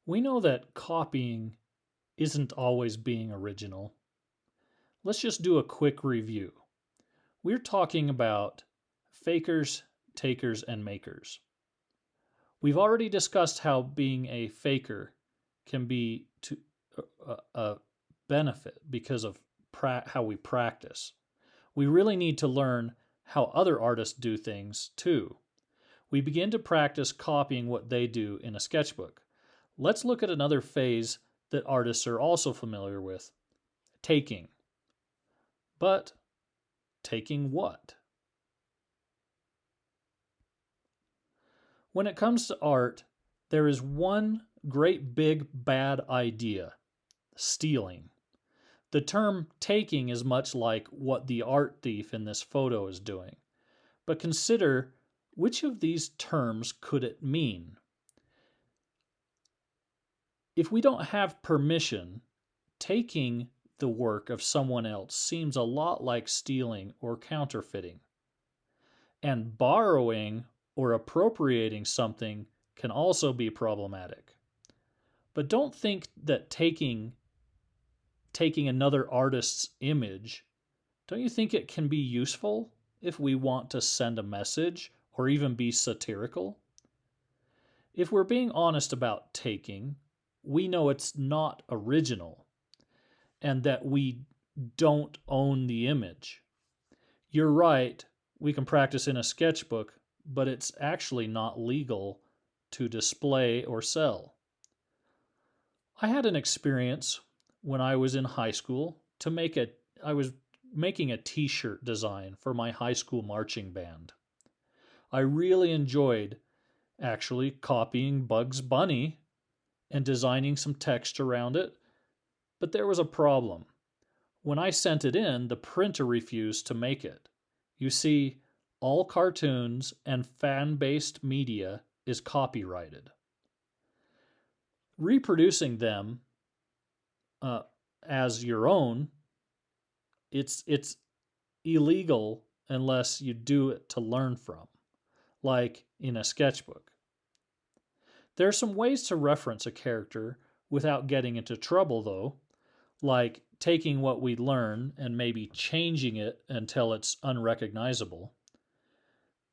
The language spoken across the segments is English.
We know that copying isn't always being original. Let's just do a quick review. We're talking about fakers, takers, and makers. We've already discussed how being a faker can be to a benefit because of how we practice. We really need to learn how other artists do things too. We begin to practice copying what they do in a sketchbook. Let's look at another phase that artists are also familiar with: taking. But taking what? When it comes to art, there is one great big bad idea: stealing. The term taking is much like what the art thief in this photo is doing. But consider, which of these terms could it mean? If we don't have permission, taking the work of someone else seems a lot like stealing or counterfeiting. And borrowing or appropriating something can also be problematic. But don't think that taking another artist's image, don't you think it can be useful if we want to send a message or even be satirical? If we're being honest about taking, we know it's not original and that we don't own the image. You're right, we can practice in a sketchbook, but it's actually not legal to display or sell. I had an experience when I was in high school I was making a t-shirt design for my high school marching band. I really enjoyed actually copying Bugs Bunny and designing some text around it, but there was a problem. When I sent it in, the printer refused to make it. You see, all cartoons and fan-based media is copyrighted. Reproducing them as your own, it's illegal unless you do it to learn from, like in a sketchbook. There are some ways to reference a character without getting into trouble, though, like taking what we learn and maybe changing it until it's unrecognizable.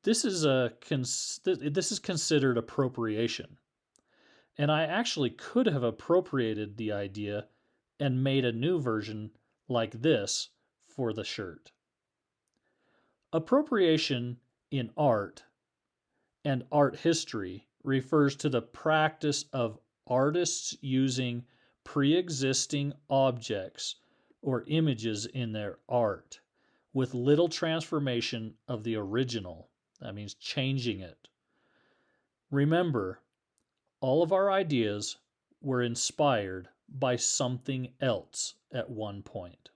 This is considered appropriation. And I actually could have appropriated the idea and made a new version like this for the shirt. Appropriation in art and art history refers to the practice of artists using pre-existing objects or images in their art with little transformation of the original. That means changing it. Remember, all of our ideas were inspired by something else at one point.